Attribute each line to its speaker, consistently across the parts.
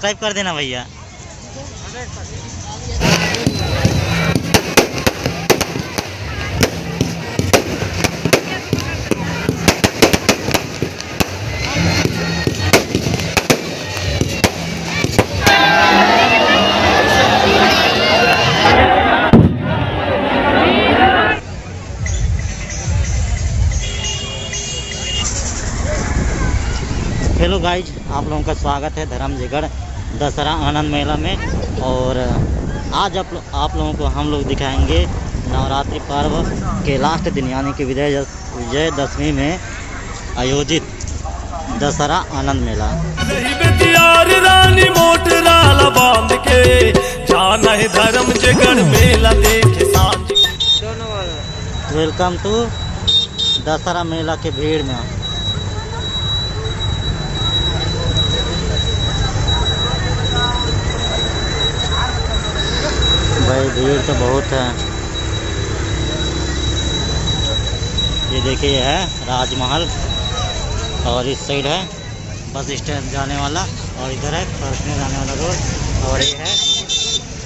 Speaker 1: Subscribe कर देना भैया। हेलो गाइज, आप लोगों का स्वागत है धर्मजयगढ़ दशहरा आनंद मेला में। और आज आप लोगों को हम लोग दिखाएंगे नवरात्रि पर्व के लास्ट दिन यानी कि विजयदशमी में आयोजित दशहरा आनंद मेला। वेलकम टू दशहरा मेला के भीड़ में। भाई भीड़ तो बहुत है। ये देखिए, ये है राजमहल और इस साइड है बस स्टैंड जाने वाला और इधर है पर्सनल जाने वाला रोड और ये है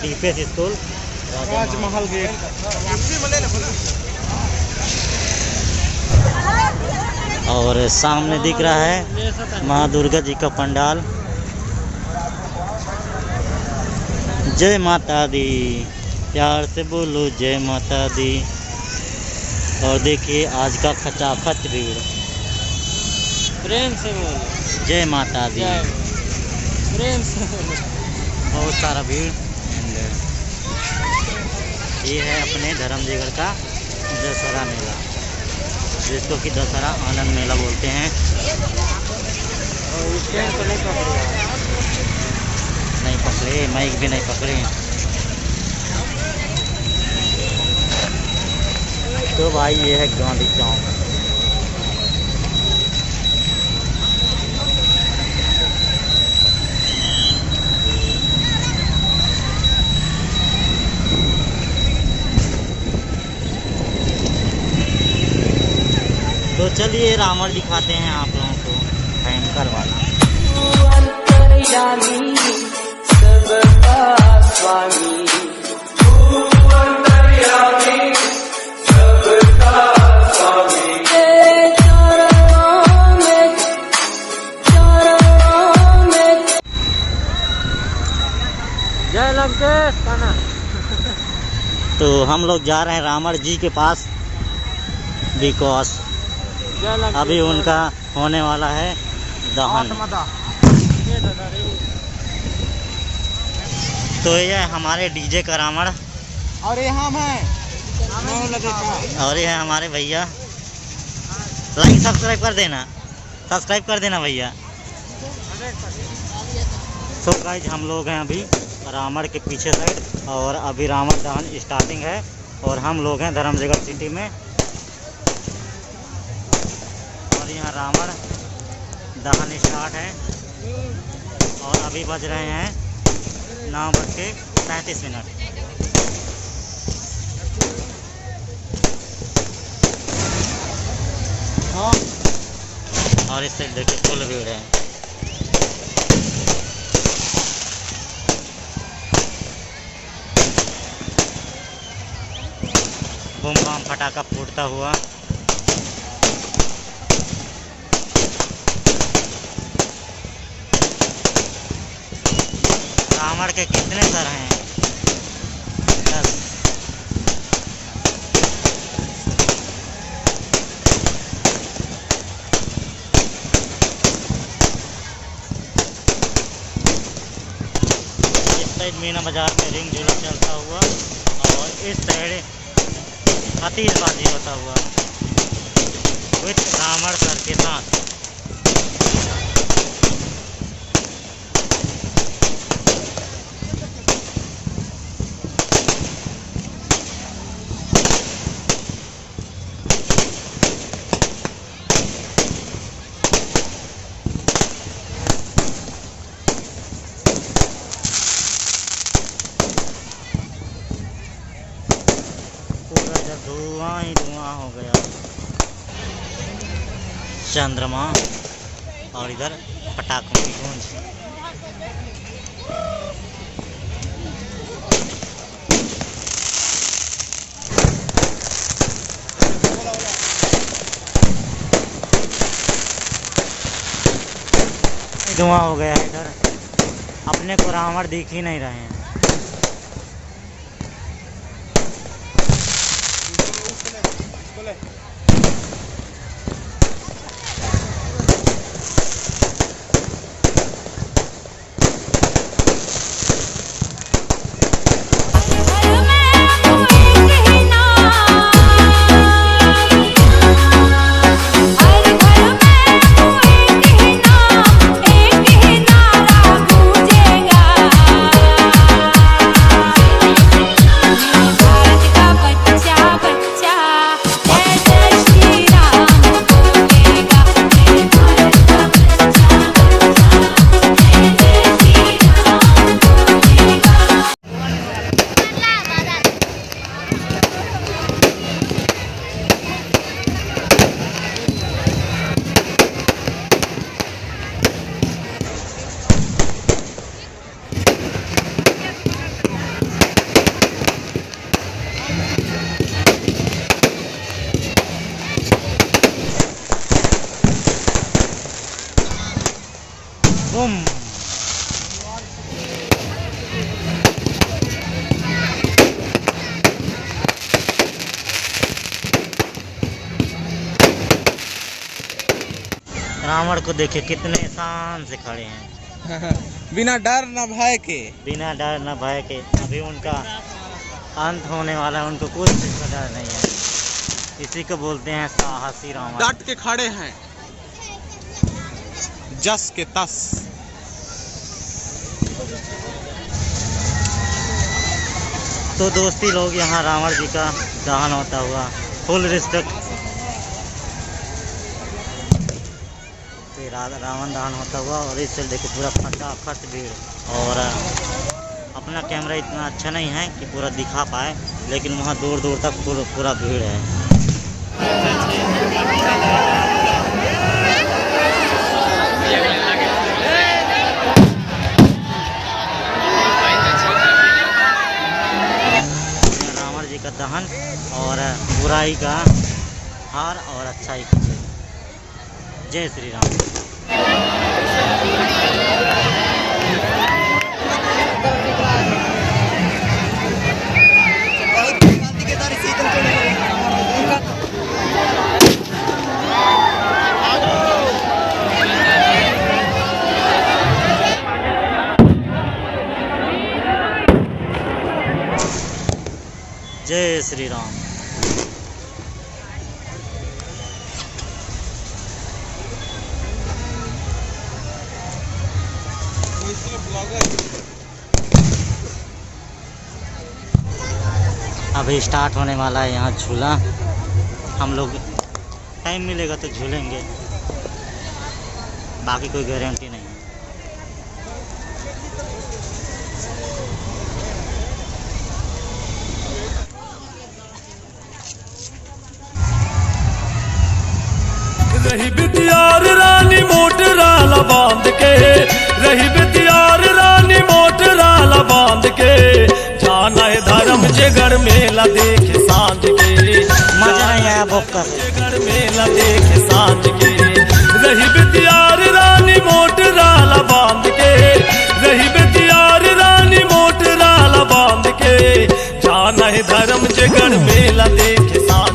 Speaker 1: टीपीएस स्कूल राजमहल गेट। और सामने दिख रहा है माँ दुर्गा जी का पंडाल। जय माता दी, प्यार से बोलो जय माता दी। और देखिए आज का खचाखच भीड़,
Speaker 2: प्रेम से बोलो
Speaker 1: जय माता दी।
Speaker 2: प्रेम से बोलो।
Speaker 1: बहुत सारा भीड़। ये है अपने धर्मजयगढ़ का दशहरा मेला, जिसको कि दशहरा आनंद मेला बोलते हैं।
Speaker 2: और स्टैंड तो नहीं पकड़ेगा,
Speaker 1: नहीं पकड़े, माइक भी नहीं पकड़े। तो भाई ये है गांधी चौक। तो चलिए रावण दिखाते हैं आप लोगों को, भयंकर वाला।
Speaker 2: जय लंकेश कान्हा।
Speaker 1: तो हम लोग जा रहे हैं रावण जी के पास, बिकॉज अभी उनका होने वाला है दहन। तो ये है हमारे डीजे का रावण
Speaker 2: और ये हम हैं
Speaker 1: और ये है हमारे भैया। लाइक सब्सक्राइब कर देना भैया। तो गाइज हम लोग हैं अभी रावण के पीछे साइड और अभी रावण दहन स्टार्टिंग है और हम लोग हैं धर्मजयगढ़ सिटी में। और यहाँ रावण दहन स्टार्ट है और अभी बज रहे हैं 9:35। और इस साइड देखिए फुल भीड़ है। बम बम फटाका फूटता हुआ। रावण के कितने सर हैं? 10। इस साइड मीना बाजार में रिंग झूला चलता हुआ और इस साइड आतिशबाजी होता हुआ विथ रावण सर के साथ। धुआं ही धुआं हो गया चंद्रमा और इधर पटाखों की गूंज। धुआं हो गया है इधर, अपने को रावण दिख ही नहीं रहे हैं। बूम। रावण को देखे कितने शान से खड़े हैं
Speaker 2: बिना डर न भय के।
Speaker 1: बिना डर न भय के। अभी उनका अंत होने वाला है, उनको कुछ चीज का डर नहीं है। इसी को बोलते हैं साहसी रावण।
Speaker 2: डट के खड़े हैं, जस के तस।
Speaker 1: तो दोस्ती लोग, यहाँ रावण जी का दहन होता हुआ, फुल रिस्पेक्ट। रावण दहन होता हुआ और इससे देखो पूरा फटाफट भीड़। और अपना कैमरा इतना अच्छा नहीं है कि पूरा दिखा पाए, लेकिन वहाँ दूर दूर तक पूरा भीड़ है। रावण जी का दहन और बुराई का हार और अच्छाई का जय। जय श्री राम। जय श्री राम। अभी स्टार्ट होने वाला है यहाँ झूला। हम लोग टाइम मिलेगा तो झूलेंगे, बाकी कोई गारंटी नहीं है।
Speaker 3: रही बिटियार रानी मोटराला बांध के, रही बिटियार रानी मोटराला बांध के, जाना है धर्म जगर मेला देखे सांझ के।
Speaker 1: मजा नहीं आया बोक्का
Speaker 3: जगर मेला देखे सांझ के। रही बिटियार रानी मोटराला बांध के, रही बिटियार रानी मोटराला बांध के, जाना है धर्म जगर मेला देखे सांझ